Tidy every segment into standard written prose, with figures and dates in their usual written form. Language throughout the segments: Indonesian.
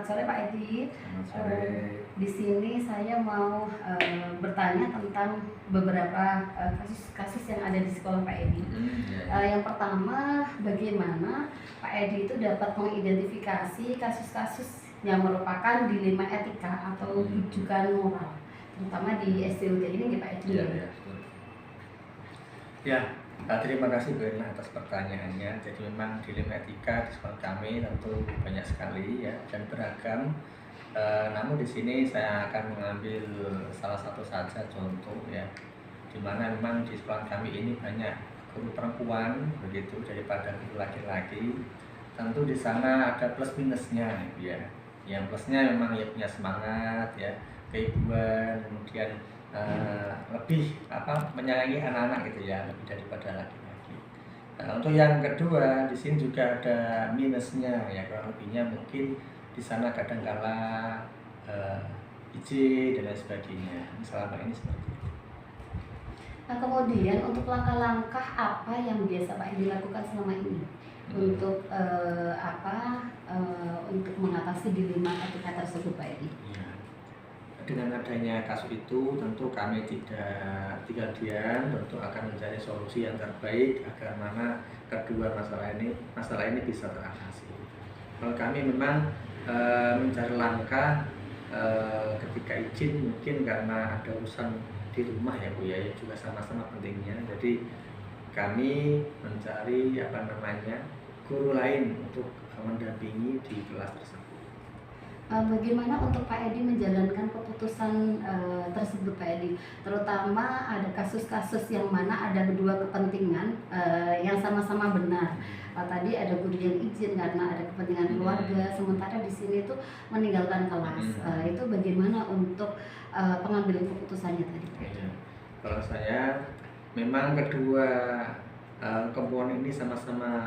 Selamat sore Pak Edi. Selamat sore. Di sini saya mau bertanya tentang beberapa kasus-kasus yang ada di sekolah Pak Edi. Yang pertama, bagaimana Pak Edi itu dapat mengidentifikasi kasus-kasus yang merupakan dilema etika atau rujukan moral, terutama di SDUT ini Pak Edi. Terima kasih Bu Erna atas pertanyaannya. Jadi memang dilema etika di sekolah kami tentu banyak sekali ya dan beragam. Namun di sini saya akan mengambil salah satu saja contoh ya, di mana memang di sekolah kami ini banyak guru perempuan begitu daripada guru laki-laki. Tentu di sana ada plus minusnya ya. Yang plusnya memang ya punya semangat ya, keibuan, kemudian lebih menyayangi anak-anak gitu ya, lebih daripada laki-laki. Untuk yang kedua di sini juga ada minusnya ya, kurang lebihnya mungkin di sana kadang-kala izin dan lain sebagainya. Selama ini seperti itu. Nah, kemudian untuk langkah-langkah apa yang biasa Pak Edi lakukan selama ini untuk untuk mengatasi dilema etika tersebut Pak Edi? Dengan adanya kasus itu tentu kami tidak tinggal diam, tentu akan mencari solusi yang terbaik agar mana kedua masalah ini bisa teratasi. Kalau kami memang mencari langkah ketika izin mungkin karena ada urusan di rumah ya Bu ya, juga sama-sama pentingnya. Jadi kami mencari guru lain untuk mendampingi di kelas tersebut. Bagaimana untuk Pak Edi menjalankan keputusan tersebut Pak Edi? Terutama ada kasus-kasus yang mana ada kedua kepentingan yang sama-sama benar. Tadi ada guru yang izin karena ada kepentingan keluarga, sementara di sini itu meninggalkan kelas. Itu bagaimana untuk pengambilan keputusannya tadi Pak Edi? Kalau saya memang kedua komponen ini sama-sama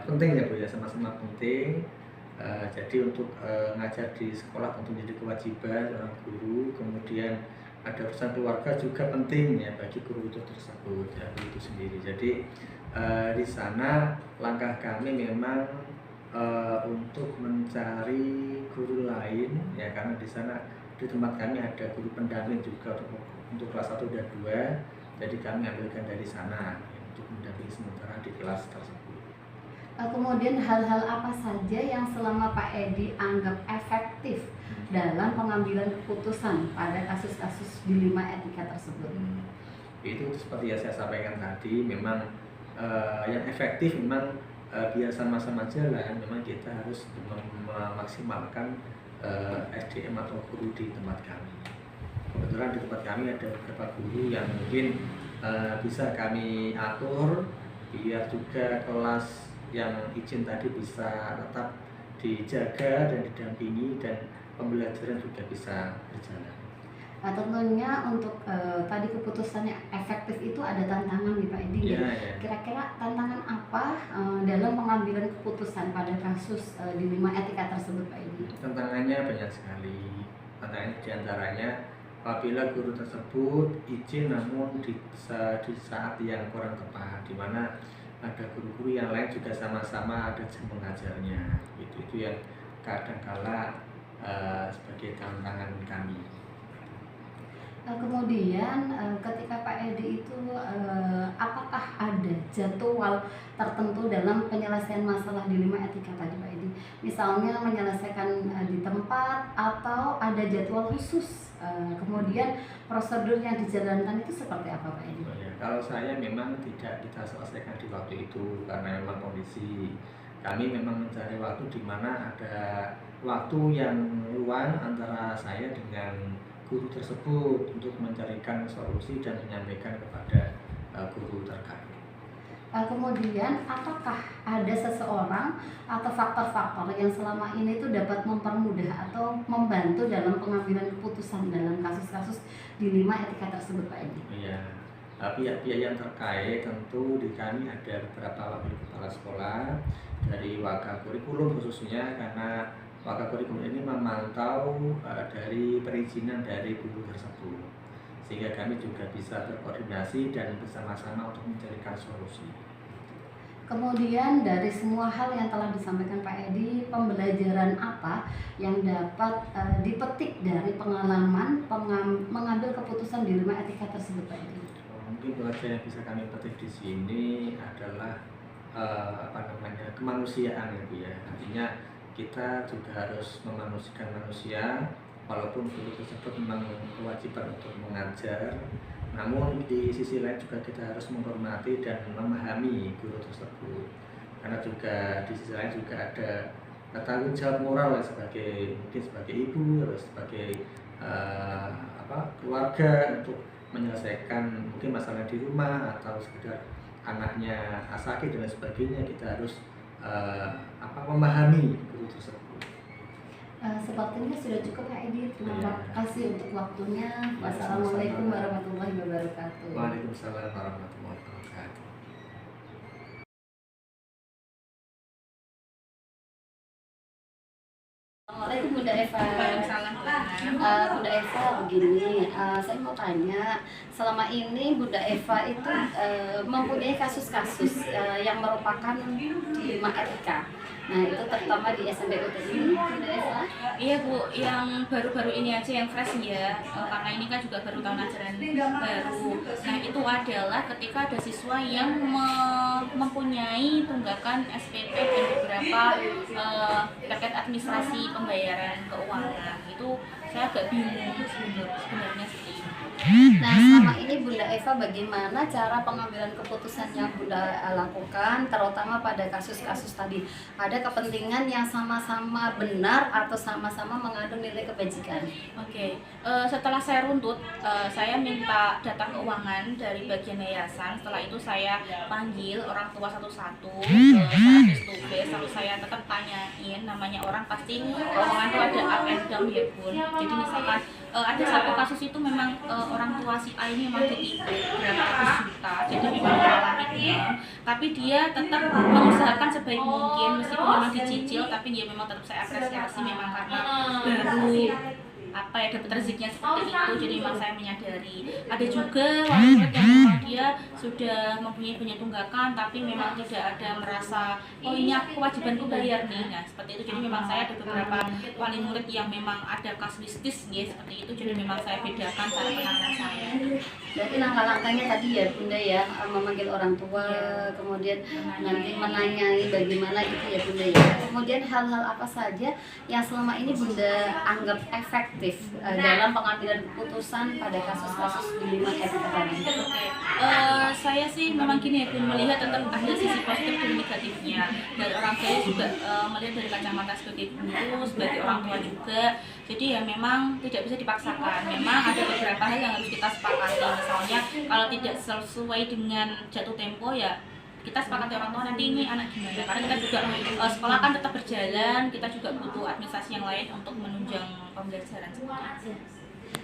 penting ya Bu ya, sama-sama penting. Jadi untuk ngajar di sekolah tentu menjadi kewajiban seorang guru, kemudian ada urusan keluarga juga penting ya bagi guru itu tersebut ya, itu sendiri. Jadi di sana langkah kami memang untuk mencari guru lain ya, karena di sana di tempat kami ada guru pendamping juga untuk kelas 1 dan 2. Jadi kami ambilkan dari sana ya, untuk mendampingi sementara di kelas tersebut. Kemudian hal-hal apa saja yang selama Pak Edi anggap efektif dalam pengambilan keputusan pada kasus-kasus dilema etika tersebut? Itu seperti yang saya sampaikan tadi, memang yang efektif memang biar sama-sama jalan, memang kita harus memaksimalkan SDM atau guru di tempat kami. Kebetulan di tempat kami ada beberapa guru yang mungkin bisa kami atur biar juga kelas yang izin tadi bisa tetap dijaga dan didampingi dan pembelajaran juga bisa berjalan. Tentunya untuk tadi keputusannya efektif itu ada tantangan nih Pak Edi. Kira-kira tantangan apa dalam pengambilan keputusan pada kasus dilema etika tersebut Pak Edi? Tantangannya banyak sekali. Tantangannya diantaranya apabila guru tersebut izin namun di saat yang kurang tepat, di mana ada guru-guru yang lain juga sama-sama ada jam mengajarnya, itu yang kadang-kala sebagai tantangan kami. Kemudian ketika Pak Edi itu apakah ada jadwal tertentu dalam penyelesaian masalah dilema etika tadi Pak Edi? Misalnya menyelesaikan di tempat atau ada jadwal khusus, kemudian prosedur yang dijalankan itu seperti apa Pak Edi? Kalau saya memang tidak kita selesaikan di waktu itu karena memang kondisi kami memang mencari waktu di mana ada waktu yang luang antara saya dengan guru tersebut untuk mencarikan solusi dan menyampaikan kepada guru terkait. Kemudian apakah ada seseorang atau faktor-faktor yang selama ini itu dapat mempermudah atau membantu dalam pengambilan keputusan dalam kasus-kasus dilema etika tersebut Pak Edi? Iya, pihak-pihak yang terkait tentu di kami ada beberapa wakil kepala sekolah dari Wakakurikulum khususnya, karena Wakakurikulum ini memantau dari perizinan dari guru tersebut, sehingga kami juga bisa berkoordinasi dan bersama-sama untuk mencarikan solusi. Kemudian dari semua hal yang telah disampaikan Pak Edi, pembelajaran apa yang dapat dipetik dari pengalaman mengambil keputusan dilema etika tersebut Pak Edi? Mungkin pelajaran yang bisa kami petik di sini adalah kemanusiaan ya Bu ya. Artinya kita juga harus memanusiakan manusia, walaupun guru tersebut memang kewajiban untuk mengajar, namun di sisi lain juga kita harus menghormati dan memahami guru tersebut, karena juga di sisi lain juga ada tanggung jawab moral ya, mungkin sebagai ibu atau sebagai keluarga untuk menyelesaikan mungkin masalah di rumah atau sekedar anaknya sakit dan lain sebagainya. Kita harus memahami guru tersebut. Sepertinya sudah cukup Pak Edi. Terima Ya. kasih untuk waktunya. Wassalamualaikum warahmatullahi wabarakatuh. Waalaikumsalam warahmatullahi wabarakatuh. Assalamualaikum Bunda Eva. Waalaikumsalam. Bunda Eva begini, saya mau tanya, selama ini Bunda Eva itu mempunyai kasus-kasus yang merupakan dilema etika. Nah itu terutama di SMP UTI, Bunda Eva. Iya Bu, yang baru-baru ini aja yang fresh ya, karena ini kan juga baru tahun ajaran baru. Nah itu adalah ketika ada siswa yang mempunyai tunggakan SPP dan beberapa terkait administrasi pembayaran keuangan. Itu saya agak bingung sebenarnya seperti ini. Nah selama ini Bunda Eva bagaimana cara pengambilan keputusan yang Bunda lakukan, terutama pada kasus-kasus tadi, ada kepentingan yang sama-sama benar atau sama-sama mengandung nilai kebajikan? Oke, setelah saya runtut, saya minta data keuangan dari bagian yayasan. Setelah itu saya panggil orang tua satu-satu, secara face to face. Lalu saya tetap tanyain, namanya orang pasti keuangan itu ada up and down ya Bun. Jadi misalkan ada satu kasus itu memang orang tua si A ini memang ditipu berapa ratus juta, jadi memang mengalami itu. Tapi dia tetap mengusahakan sebaik mungkin, meskipun memang dicicil, tapi dia memang tetap saya apresiasi memang karena baru dapat rezekinya seperti itu, jadi memang saya menyadari. Ada juga wali murid yang memang dia sudah mempunyai banyak tunggakan tapi memang tidak ada merasa ini aku kewajibanku bayar nih. Nah seperti itu, jadi memang saya ada beberapa wali murid yang memang ada kasuistis ya seperti itu, jadi memang saya bedakan cara penanganan saya. Berarti langkah-langkahnya tadi ya Bunda ya, memanggil orang tua, kemudian nanti menanyai bagaimana gitu ya Bunda ya. Kemudian hal-hal apa saja yang selama ini Bunda anggap efektif dalam pengambilan keputusan pada kasus-kasus dilema etika tadi? Saya sih memang gini ya Bun, melihat tetap ada sisi positif dan negatifnya. Dari orang tua juga melihat dari kacamata sebagai guru, sebagai orang tua juga. Jadi ya memang tidak bisa dipaksakan. Memang ada beberapa hal yang harus kita sepakati. Misalnya kalau tidak sesuai dengan jatuh tempo ya kita sepakati orang tua nanti ini anak gimana, karena kita juga sekolah kan tetap berjalan, kita juga butuh administrasi yang lain untuk menunjang pembelajaran seperti itu.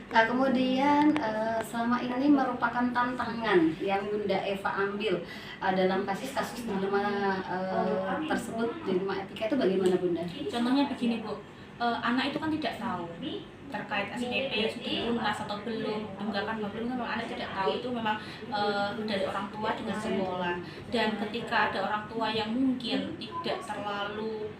Nah kemudian selama ini merupakan tantangan yang Bunda Eva ambil dalam kasus-kasus dilema tersebut, dilema etika itu bagaimana Bunda? Contohnya begini Bu, anak itu kan tidak tahu terkait SPP sudah lunas atau belum, tunggakan belum, memang anak tidak tahu. Itu memang dari orang tua dengan sekolah. Dan ketika ada orang tua yang mungkin tidak terlalu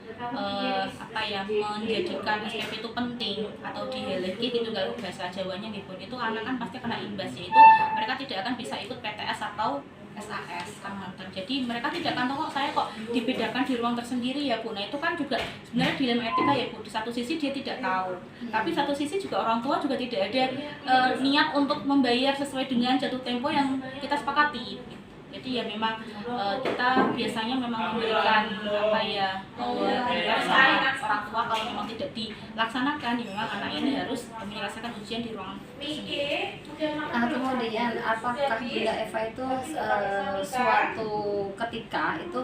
menjadikan SPP itu penting atau dihelegi gitu, kalau bahasa Jawanya nih Bun, itu anak kan pasti kena imbasnya, itu mereka tidak akan bisa ikut PTS atau SAS kan mantan. Jadi mereka tidak akan tahu kok saya kok dibedakan di ruang tersendiri ya Bu. Nah itu kan juga sebenarnya dilema etika ya Bu. Di satu sisi dia tidak tahu, tapi satu sisi juga orang tua juga tidak ada niat untuk membayar sesuai dengan jatuh tempo yang kita sepakati. Jadi ya memang kita biasanya memang memberikan sama orang tua kalau memang tidak dilaksanakan, ya memang anak ini harus menyelesaikan ujian di ruang sendiri. Kemudian apakah Bunda Eva itu suatu ketika itu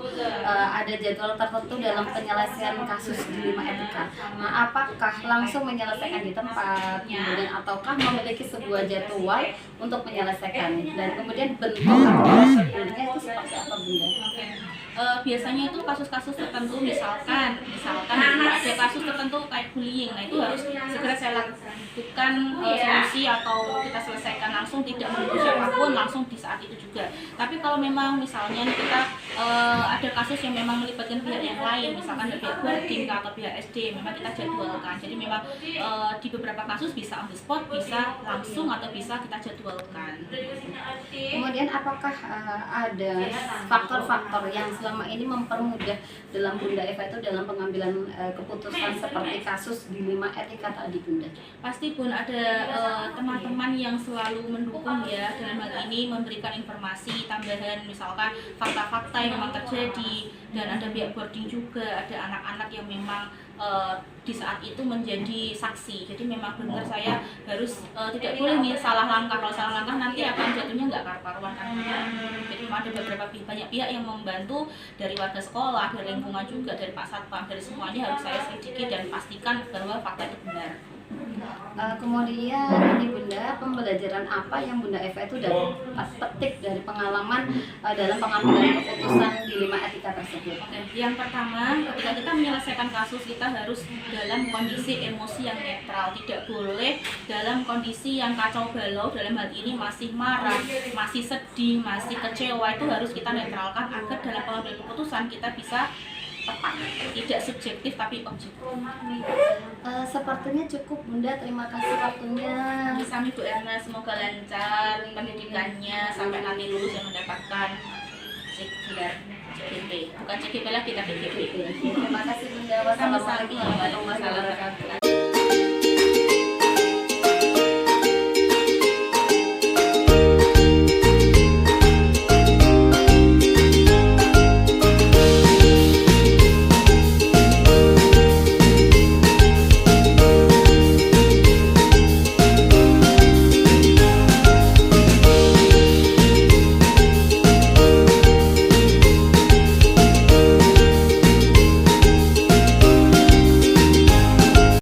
ada jadwal tertentu dalam penyelesaian kasus dilema etika? Nah, apakah langsung menyelesaikan di tempat, kemudian ataukah memiliki sebuah jadwal untuk menyelesaikan, dan kemudian bentuk atau prosedurnya itu seperti apa Bunda? Oke. biasanya itu kasus-kasus tertentu, misalkan ada kasus tertentu kayak bullying, nah itu harus segera saya lakukan solusi atau kita selesaikan langsung, tidak menunggu siapapun, langsung di saat itu juga. Tapi kalau memang misalnya kita ada kasus yang memang melibatkan pihak yang lain, misalkan dari pihak boarding atau pihak SD, memang kita jadwalkan. Jadi memang di beberapa kasus bisa on the spot, bisa langsung, atau bisa kita jadwalkan. Kemudian apakah ada faktor-faktor yang selama ini mempermudah dalam Bunda Eva itu dalam pengambilan keputusan seperti kasus dilema etika tadi, Bunda? Pasti pun ada teman-teman yang selalu mendukung ya, dalam hal ini memberikan informasi tambahan, misalkan fakta-fakta yang memang terjadi, dan ada pihak boarding juga, ada anak-anak yang memang di saat itu menjadi saksi. Jadi memang benar saya harus tidak boleh nih salah langkah. Kalau salah langkah nanti akan jatuhnya nggak karu-karuan kan. Jadi memang ada banyak pihak yang membantu, dari warga sekolah, dari lingkungan juga, dari Pak Satpam, dari semuanya harus saya selidiki dan pastikan bahwa fakta itu benar. Kemudian ini Bunda, pembelajaran apa yang Bunda Eva itu petik dari pengalaman dalam pengambilan keputusan dilema etika tersebut? Oke, yang pertama, ketika kita menyelesaikan kasus, kita harus dalam kondisi emosi yang netral, tidak boleh dalam kondisi yang kacau balau. Dalam hal ini masih marah, masih sedih, masih kecewa, itu harus kita netralkan agar dalam pengambilan keputusan kita bisa tepat, tidak subjektif tapi objektif. Sepertinya cukup Bunda, terima kasih waktunya. Sami Bu Erna, semoga lancar pendidikannya sampai nanti lulus yang mendapatkan CGP, bukan CGP lagi tapi CGP. Terima kasih Bunda. Wassalamualaikum warahmatullahi wabarakatuh.